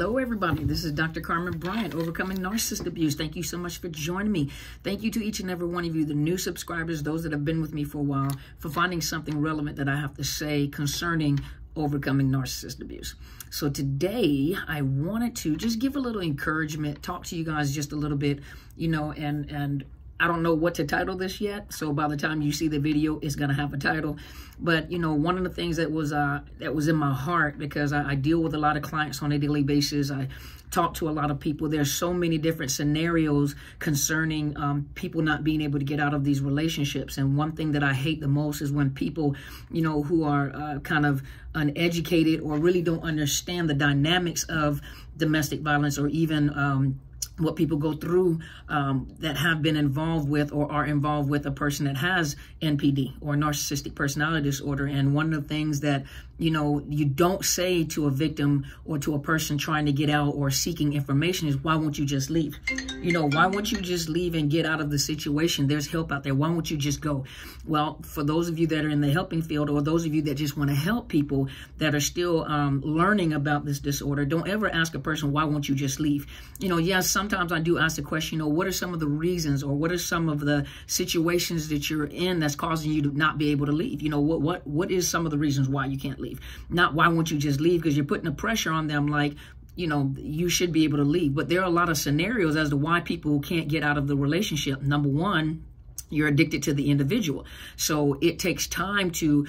Hello, everybody. This is Dr. Carmen Bryant, Overcoming Narcissist Abuse. Thank you so much for joining me. Thank you to each and every one of you, the new subscribers, those that have been with me for a while, for finding something relevant that I have to say concerning overcoming narcissist abuse. So today, I wanted to just give a little encouragement, talk to you guys just a little bit, and I don't know what to title this yet, so by the time you see the video, it's going to have a title. But, one of the things that was in my heart, because I deal with a lot of clients on a daily basis, I talk to a lot of people. There's so many different scenarios concerning people not being able to get out of these relationships. And one thing that I hate the most is when people, who are kind of uneducated or really don't understand the dynamics of domestic violence, or even what people go through that have been involved with or are involved with a person that has NPD or narcissistic personality disorder. And one of the things that, you don't say to a victim or to a person trying to get out or seeking information is, why won't you just leave? Why won't you just leave and get out of the situation? There's help out there. Why won't you just go? Well, for those of you that are in the helping field, or those of you that just want to help people that are still learning about this disorder, don't ever ask a person, why won't you just leave? Yes, sometimes I do ask the question, what are some of the reasons, or what are some of the situations that you're in that's causing you to not be able to leave? What is some of the reasons why you can't leave? Not why won't you just leave, because you're putting a pressure on them like, you should be able to leave. But there are a lot of scenarios as to why people can't get out of the relationship. Number one, you're addicted to the individual. So it takes time to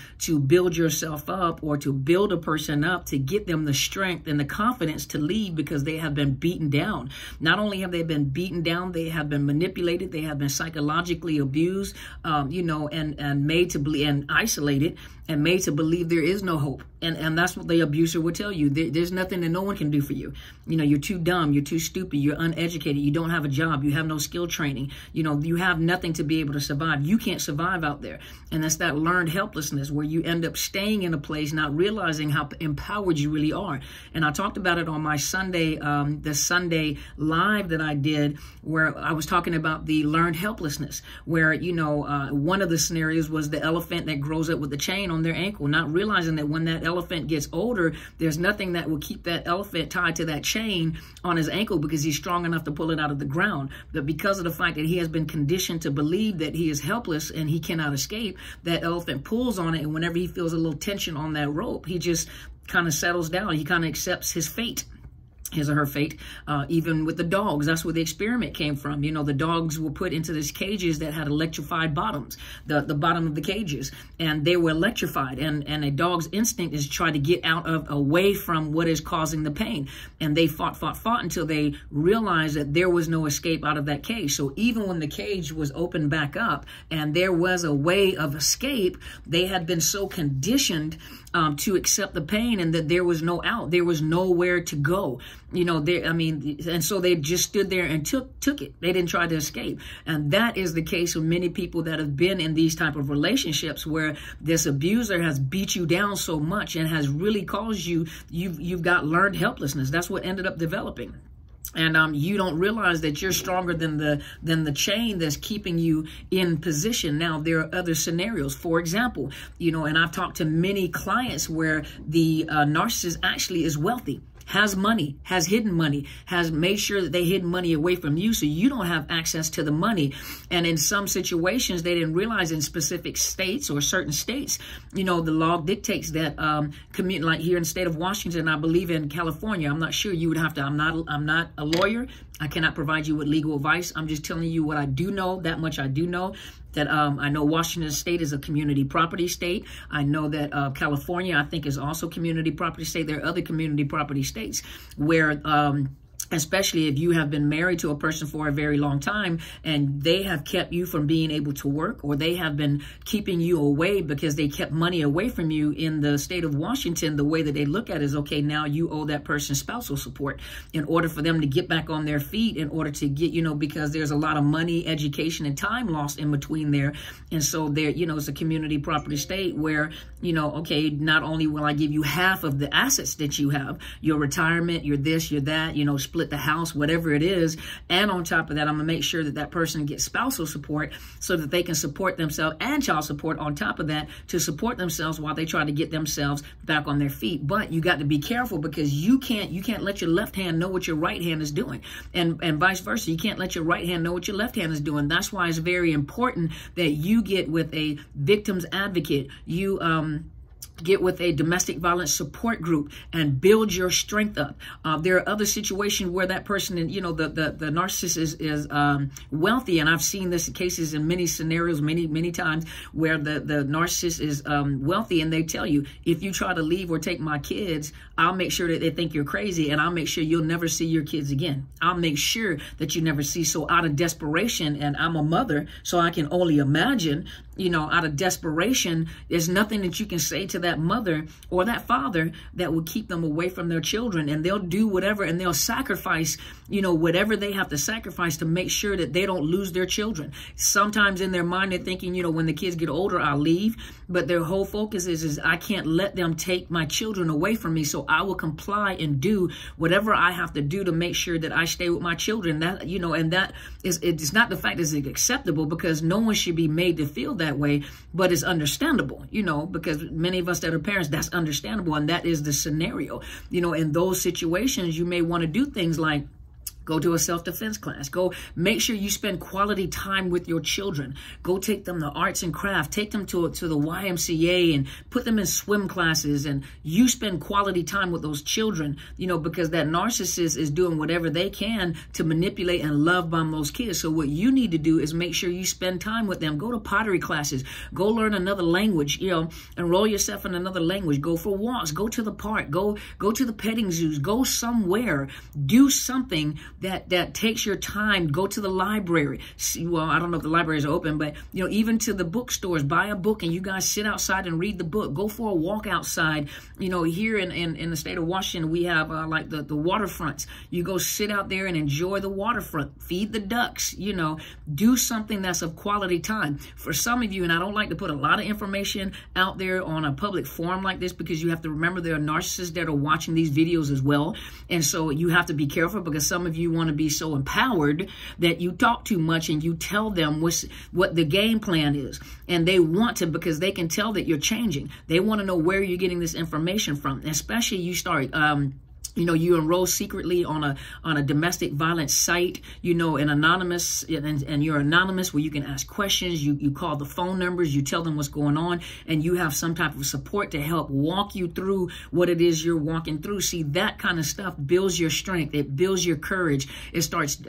build yourself up, or to build a person up, to get them the strength and the confidence to leave, because they have been beaten down. Not only have they been beaten down, they have been manipulated, they have been psychologically abused, and made to believe, and isolated, and made to believe there is no hope. And that's what the abuser would tell you. There's nothing that no one can do for you. You're too dumb, you're too stupid, you're uneducated, you don't have a job, you have no skill training, you have nothing to be able to survive. You can't survive out there. And that's that learned helplessness, where you end up staying in a place, not realizing how empowered you really are. And I talked about it on my Sunday, the Sunday live that I did, where I was talking about the learned helplessness, where, one of the scenarios was the elephant that grows up with the chain on their ankle, not realizing that when that elephant gets older, there's nothing that will keep that elephant tied to that chain on his ankle, because he's strong enough to pull it out of the ground. But because of the fact that he has been conditioned to believe that he is helpless and he cannot escape, that elephant pulls on it, and whenever he feels a little tension on that rope, he just kind of settles down. He kind of accepts his fate. His or her fate. Even with the dogs, that's where the experiment came from. The dogs were put into these cages that had electrified bottoms, the bottom of the cages, and they were electrified. And a dog's instinct is to try to get away from what is causing the pain. And they fought until they realized that there was no escape out of that cage. So even when the cage was opened back up and there was a way of escape, they had been so conditioned to accept the pain, and that there was no out, there was nowhere to go. And so they just stood there and took it. They didn't try to escape. And that is the case with many people that have been in these type of relationships, where this abuser has beat you down so much and has really caused you've got learned helplessness. That's what ended up developing. And you don't realize that you're stronger than the chain that's keeping you in position. Now, there are other scenarios. For example, and I've talked to many clients where the narcissist actually is wealthy, has money, has hidden money, has made sure that they hid money away from you, so you don't have access to the money. And in some situations, they didn't realize, in specific states or certain states, the law dictates that like here in the state of Washington, I believe in California, I'm not sure, you would have to, I'm not a lawyer, I cannot provide you with legal advice. I'm just telling you what I do know. That much I do know. That I know Washington State is a community property state. I know that California, I think, is also community property state. There are other community property states where especially if you have been married to a person for a very long time and they have kept you from being able to work, or they have been keeping you away because they kept money away from you. In the state of Washington, the way that they look at it is, okay, now you owe that person spousal support in order for them to get back on their feet, in order to get, because there's a lot of money, education, and time lost in between there. And so there, it's a community property state where, okay, not only will I give you half of the assets that you have, your retirement, your this, your that, split the house, whatever it is. And on top of that, I'm going to make sure that that person gets spousal support so that they can support themselves, and child support on top of that to support themselves while they try to get themselves back on their feet. But you got to be careful, because you can't let your left hand know what your right hand is doing, and vice versa. You can't let your right hand know what your left hand is doing. That's why it's very important that you get with a victim's advocate. You get with a domestic violence support group and build your strength up. There are other situations where that person, the narcissist is wealthy, and I've seen this cases in many scenarios, many times, where the narcissist is wealthy, and they tell you, if you try to leave or take my kids, I'll make sure that they think you're crazy, and I'll make sure you'll never see your kids again. I'll make sure that you never see. So out of desperation, and I'm a mother, so I can only imagine, out of desperation, there's nothing that you can say to that mother or that father that will keep them away from their children. And they'll do whatever, and they'll sacrifice, whatever they have to sacrifice to make sure that they don't lose their children. Sometimes in their mind, they're thinking, when the kids get older, I'll leave. But their whole focus is I can't let them take my children away from me. So I will comply and do whatever I have to do to make sure that I stay with my children. That, and that is, it's not the fact that it's acceptable, because no one should be made to feel that way, but it's understandable, because many of us that are parents, that's understandable. And that is the scenario. In those situations, you may want to do things like go to a self-defense class. Go make sure you spend quality time with your children. Go take them to arts and craft. Take them to the YMCA and put them in swim classes. And you spend quality time with those children, because that narcissist is doing whatever they can to manipulate and love bomb those kids. So what you need to do is make sure you spend time with them. Go to pottery classes. Go learn another language, enroll yourself in another language. Go for walks. Go to the park. Go to the petting zoos. Go somewhere. Do something that takes your time. Go to the library. Well, I don't know if the libraries are open, but even to the bookstores, buy a book and you guys sit outside and read the book. Go for a walk outside. Here in the state of Washington, we have like the waterfronts. You go sit out there and enjoy the waterfront. Feed the ducks. Do something that's of quality time. For some of you, and I don't like to put a lot of information out there on a public forum like this, because you have to remember there are narcissists that are watching these videos as well, and so you have to be careful, because some of you want to be so empowered that you talk too much and you tell them what the game plan is. And they want to, because they can tell that you're changing. They want to know where you're getting this information from. Especially you start you enroll secretly on a domestic violence site, an anonymous, and you're anonymous, where you can ask questions. You call the phone numbers, you tell them what's going on, and you have some type of support to help walk you through what it is you're walking through. See, that kind of stuff builds your strength. It builds your courage. It starts,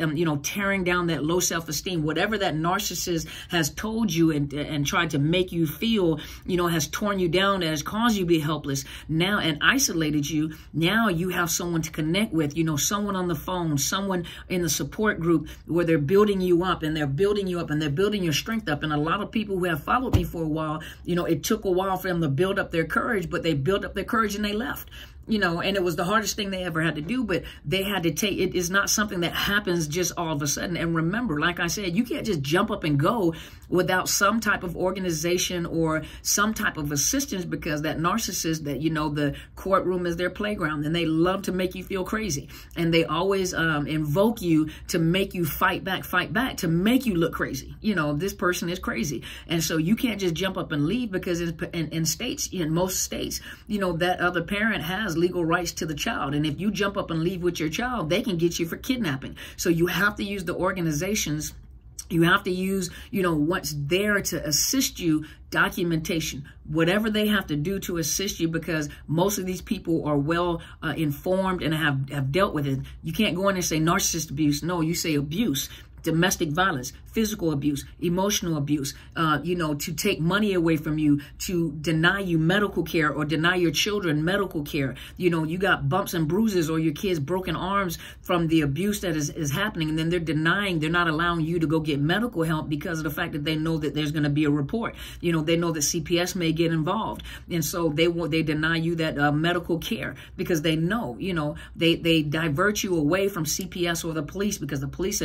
tearing down that low self-esteem. Whatever that narcissist has told you and tried to make you feel, has torn you down, has caused you to be helpless now and isolated you. Now you have someone to connect with, someone on the phone, someone in the support group, where they're building you up, and they're building you up, and they're building your strength up. And a lot of people who have followed me for a while, it took a while for them to build up their courage, but they built up their courage and they left. And it was the hardest thing they ever had to do, but they had to take it. Is not something that happens just all of a sudden. And remember, like I said, you can't just jump up and go without some type of organization or some type of assistance, because that narcissist, that the courtroom is their playground, and they love to make you feel crazy, and they always invoke you to make you fight back, to make you look crazy. This person is crazy, and so you can't just jump up and leave, because in most states, that other parent has legal rights to the child, and if you jump up and leave with your child, they can get you for kidnapping. So you have to use the organizations. You have to use, what's there to assist you, documentation, whatever they have to do to assist you, because most of these people are well informed and have dealt with it. You can't go in and say narcissist abuse. No, you say abuse. Domestic violence, physical abuse, emotional abuse, to take money away from you, to deny you medical care or deny your children medical care. You got bumps and bruises or your kids broken arms from the abuse that is happening, and then they're not allowing you to go get medical help because of the fact that they know that there's going to be a report. They know that CPS may get involved, and so they deny you that medical care, because they know, they divert you away from CPS or the police, because the police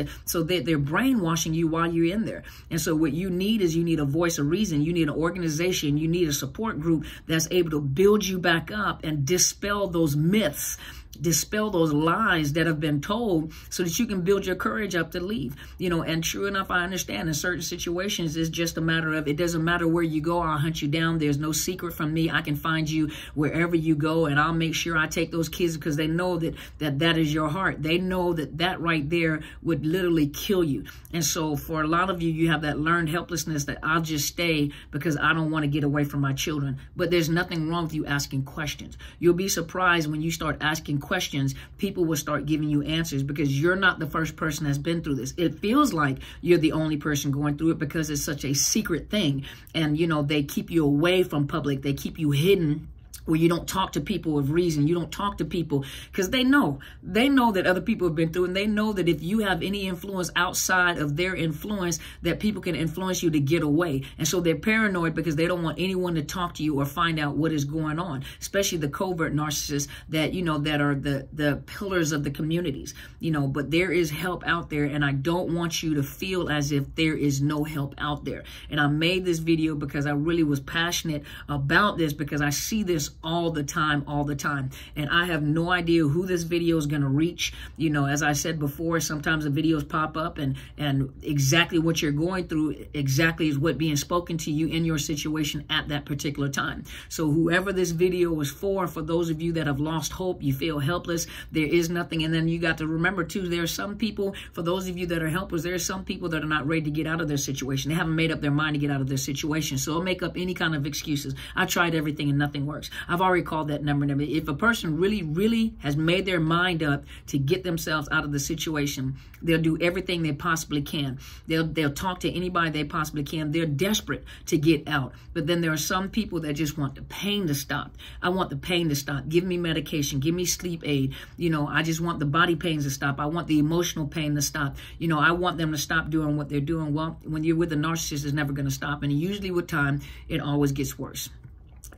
they're brainwashing you while you're in there. And so what you need is a voice of reason. You need an organization. You need a support group that's able to build you back up and dispel those myths dispel those lies that have been told so that you can build your courage up to leave. And true enough, I understand in certain situations, it's just a matter of, it doesn't matter where you go, I'll hunt you down. There's no secret from me. I can find you wherever you go, and I'll make sure I take those kids, because they know that is your heart. They know that right there would literally kill you. And so for a lot of you, you have that learned helplessness that I'll just stay because I don't want to get away from my children. But there's nothing wrong with you asking questions. You'll be surprised when you start asking questions, people will start giving you answers, because you're not the first person that's been through this. It feels like you're the only person going through it because it's such a secret thing. And, they keep you away from public. They keep you hidden, where you don't talk to people of reason. You don't talk to people because they know that other people have been through, and they know that if you have any influence outside of their influence, that people can influence you to get away. And so they're paranoid because they don't want anyone to talk to you or find out what is going on, especially the covert narcissists that, that are the pillars of the communities, but there is help out there. And I don't want you to feel as if there is no help out there. And I made this video because I really was passionate about this, because I see this all the time. And I have no idea who this video is going to reach. As I said before, sometimes the videos pop up and exactly what you're going through exactly is what being spoken to you in your situation at that particular time. So whoever this video was for those of you that have lost hope, you feel helpless, there is nothing. And then you got to remember too, there are some people, for those of you that are helpless, there are some people that are not ready to get out of their situation. They haven't made up their mind to get out of their situation. So they'll make up any kind of excuses. I tried everything and nothing works. I've already called that number. If a person really has made their mind up to get themselves out of the situation, they'll do everything they possibly can. They'll talk to anybody they possibly can. They're desperate to get out. But then there are some people that just want the pain to stop. I want the pain to stop. Give me medication. Give me sleep aid. I just want the body pains to stop. I want the emotional pain to stop. I want them to stop doing what they're doing. Well, when you're with a narcissist, it's never going to stop. And usually with time, it always gets worse.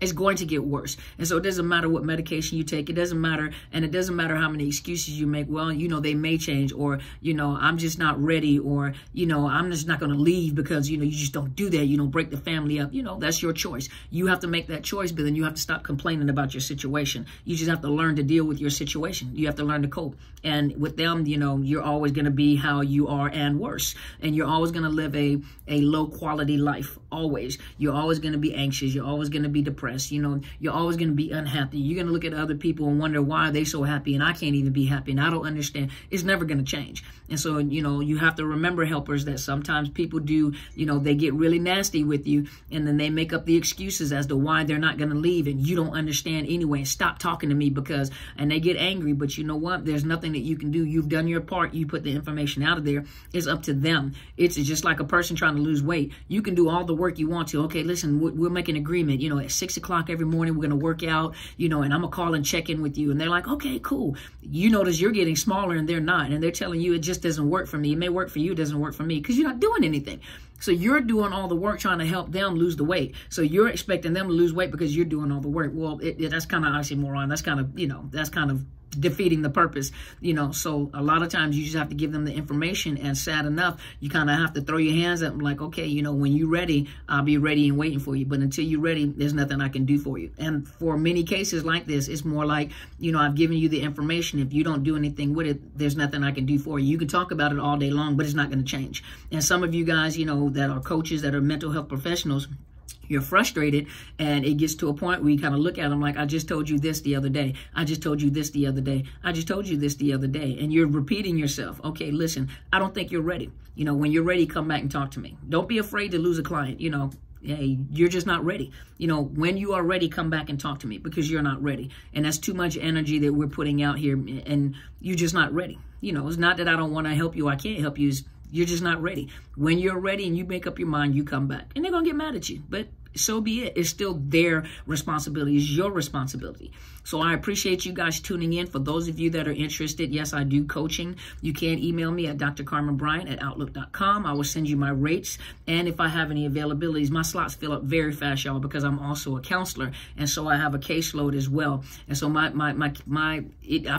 It's going to get worse. And so it doesn't matter what medication you take. It doesn't matter. And it doesn't matter how many excuses you make. Well, they may change, or, I'm just not ready, or, I'm just not going to leave because, you just don't do that. You don't break the family up. That's your choice. You have to make that choice, but then you have to stop complaining about your situation. You just have to learn to deal with your situation. You have to learn to cope. And with them, you're always going to be how you are and worse. And you're always going to live a low quality life. Always. You're always going to be anxious. You're always going to be depressed. You're always going to be unhappy. You're going to look at other people and wonder why are they so happy and I can't even be happy and I don't understand. It's never going to change. And so, you have to remember, helpers, that sometimes people do, they get really nasty with you, and then they make up the excuses as to why they're not going to leave, and you don't understand anyway. Stop talking to me because, and they get angry, but you know what? There's nothing that you can do. You've done your part. You put the information out of there. It's up to them. It's just like a person trying to lose weight. You can do all the work you want to. Okay, listen, we'll make an agreement, at 6 o'clock every morning, we're going to work out, and I'm going to call and check in with you. And they're like, okay, cool. You notice you're getting smaller and they're not. And they're telling you it just doesn't work for me. It may work for you. It doesn't work for me because you're not doing anything. So you're doing all the work trying to help them lose the weight. So you're expecting them to lose weight because you're doing all the work. Well, that's kind of oxymoron. That's kind of defeating the purpose, so a lot of times you just have to give them the information, and sad enough, you kind of have to throw your hands up and like, okay, when you're ready, I'll be ready and waiting for you. But until you're ready, there's nothing I can do for you. And for many cases like this, it's more like, I've given you the information. If you don't do anything with it, there's nothing I can do for you. You can talk about it all day long, but it's not going to change. And some of you guys, that are coaches, that are mental health professionals, you're frustrated, and it gets to a point where you kind of look at them like, I just told you this the other day. I just told you this the other day. I just told you this the other day. And you're repeating yourself. Okay, listen, I don't think you're ready. When you're ready, come back and talk to me. Don't be afraid to lose a client. Hey, you're just not ready. When you are ready, come back and talk to me, because you're not ready. And that's too much energy that we're putting out here, and you're just not ready. It's not that I don't want to help you. I can't help you. You're just not ready. When you're ready and you make up your mind, you come back. And they're going to get mad at you. But so be it. It's still their responsibility. It's your responsibility. So I appreciate you guys tuning in. For those of you that are interested, yes, I do coaching. You can email me at drcarmenbryant@outlook.com. I will send you my rates. And if I have any availabilities, my slots fill up very fast, y'all, because I'm also a counselor. And so I have a caseload as well. And so I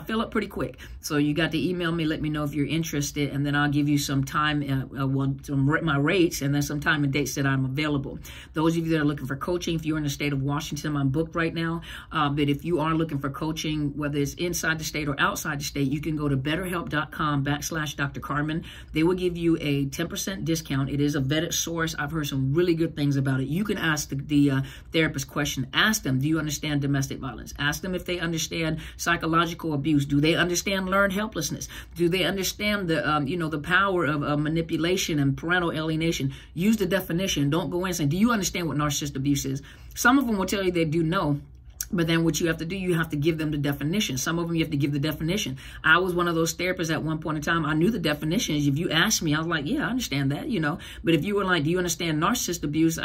fill up pretty quick. So you got to email me, let me know if you're interested, and then I'll give you some time, my rates, and then some time and dates that I'm available. Those of you that are looking for coaching, if you're in the state of Washington, I'm booked right now. But if you are looking for coaching, whether it's inside the state or outside the state, you can go to BetterHelp.com/Dr. Carmen. They will give you a 10% discount. It is a vetted source. I've heard some really good things about it. You can ask the therapist question. Ask them, do you understand domestic violence? Ask them if they understand psychological abuse. Do they understand learned helplessness? Do they understand the the power of manipulation and parental alienation? Use the definition. Don't go in and say, do you understand what narcissist abuse is? Some of them will tell you they do know. But then what you have to do, you have to give them the definition. Some of them you have to give the definition. I was one of those therapists at one point in time. I knew the definitions. If you asked me, I was like, yeah, I understand that, But if you were like, do you understand narcissist abuse?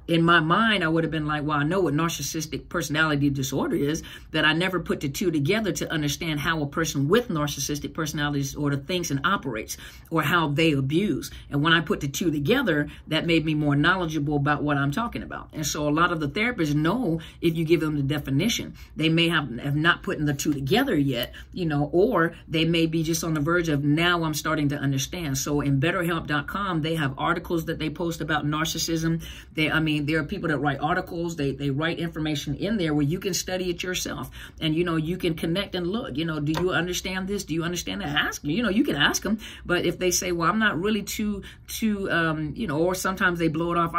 In my mind, I would have been like, well, I know what narcissistic personality disorder is, but I never put the two together to understand how a person with narcissistic personality disorder thinks and operates, or how they abuse. And when I put the two together, that made me more knowledgeable about what I'm talking about. And so a lot of the therapists know if you give them the definition. They may have not put the two together yet, or they may be just on the verge of, now I'm starting to understand. So in BetterHelp.com, they have articles that they post about narcissism. There are people that write articles. They write information in there where you can study it yourself. And, you can connect and look, do you understand this? Do you understand that? Ask, you can ask them. But if they say, well, I'm not really too or sometimes they blow it off.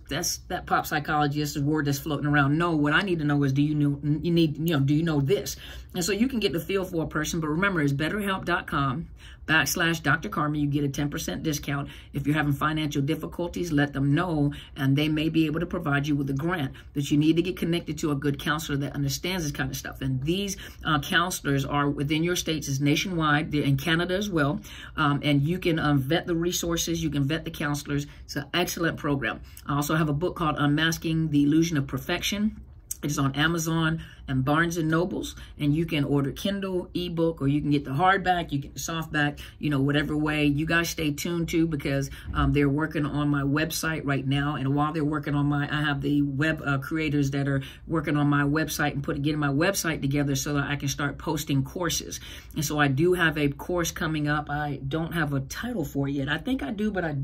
That's that pop psychology. It's a word that's floating around. No, what I need to know is, do you know this? And so you can get the feel for a person. But remember, it's BetterHelp.com/Dr. Carmen. You get a 10% discount. If you're having financial difficulties, let them know, and they may be able to provide you with a grant. But you need to get connected to a good counselor that understands this kind of stuff. And these counselors are within your states. It's nationwide. They're in Canada as well. And you can vet the resources. You can vet the counselors. It's an excellent program. I also have a book called Unmasking: The Illusion of Perfection. It's on Amazon and Barnes & Nobles, and you can order Kindle, ebook, or you can get the hardback, you get the softback, whatever way. You guys stay tuned too, because they're working on my website right now. And while they're working on I have the web creators that are working on my website and getting my website together so that I can start posting courses. And so I do have a course coming up. I don't have a title for it yet. I think I do, but I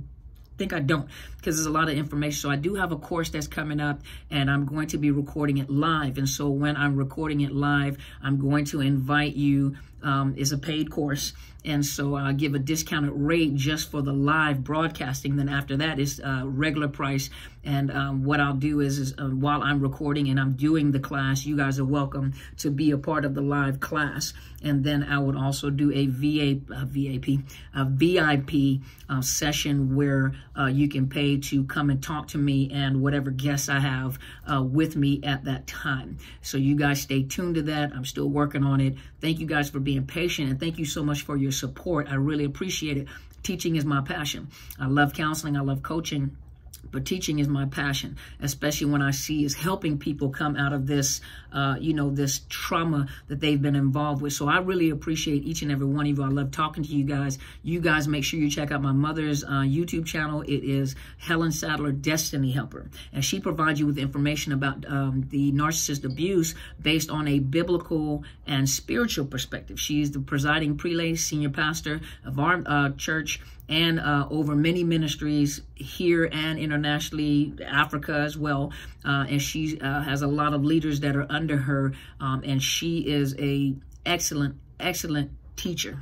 think I don't, because there's a lot of information. So I do have a course that's coming up, and I'm going to be recording it live. And so when I'm recording it live, I'm going to invite you. It's a paid course, and so I'll give a discounted rate just for the live broadcasting. Then after that, it's regular price. And what I'll do is while I'm recording and I'm doing the class, you guys are welcome to be a part of the live class. And then I would also do a VIP session where you can pay to come and talk to me and whatever guests I have with me at that time. So you guys stay tuned to that. I'm still working on it. Thank you guys for being patient, and thank you so much for your support. I really appreciate it. Teaching is my passion. I love counseling. I love coaching. But teaching is my passion, especially when I see is helping people come out of this, this trauma that they've been involved with. So I really appreciate each and every one of you. I love talking to you guys. You guys make sure you check out my mother's YouTube channel. It is Helen Sadler, Destiny Helper. And she provides you with information about the narcissist abuse based on a biblical and spiritual perspective. She's the presiding prelate, senior pastor of our church, and over many ministries here and internationally, Africa as well. And she has a lot of leaders that are under her. And she is a excellent teacher,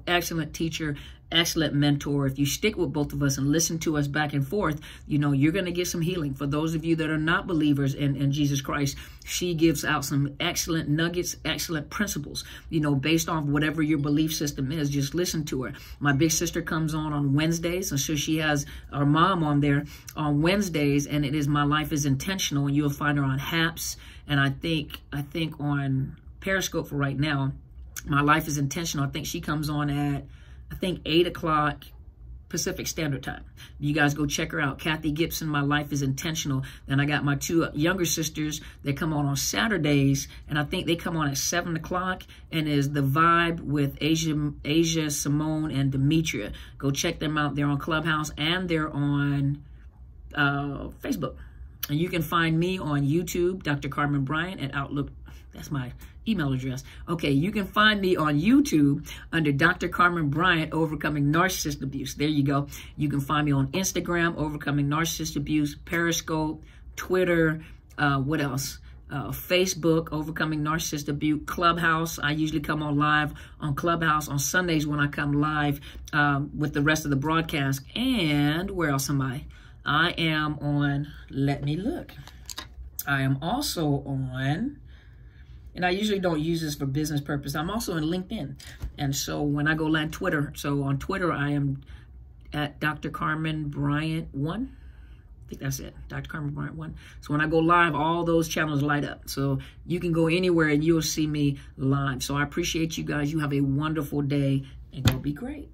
excellent teacher, excellent mentor. If you stick with both of us and listen to us back and forth, you're going to get some healing. For those of you that are not believers in Jesus Christ, she gives out some excellent nuggets, excellent principles, based off whatever your belief system is. Just listen to her. My big sister comes on Wednesdays, and so she has our mom on there on Wednesdays, and it is My Life is Intentional, and you'll find her on Haps, and I think on Periscope for right now. My Life is Intentional. I think she comes on at 8 o'clock Pacific Standard Time. You guys go check her out. Kathy Gibson, My Life is Intentional. Then I got my two younger sisters that come on Saturdays, and I think they come on at 7 o'clock, and is The Vibe with Asia, Simone, and Demetria. Go check them out. They're on Clubhouse, and they're on Facebook. And you can find me on YouTube, Dr. Carmen Bryant at Outlook. That's my email address. Okay, you can find me on YouTube under Dr. Carmen Bryant, Overcoming Narcissist Abuse. There you go. You can find me on Instagram, Overcoming Narcissist Abuse, Periscope, Twitter, what else? Facebook, Overcoming Narcissist Abuse, Clubhouse. I usually come on live on Clubhouse on Sundays when I come live with the rest of the broadcast. And where else am I? I am on, let me look. I am also on, and I usually don't use this for business purpose, I'm also on LinkedIn. And so when I go live Twitter, so on Twitter, I am at Dr. Carmen Bryant 1. I think that's it, Dr. Carmen Bryant 1. So when I go live, all those channels light up. So you can go anywhere and you'll see me live. So I appreciate you guys. You have a wonderful day and go be great.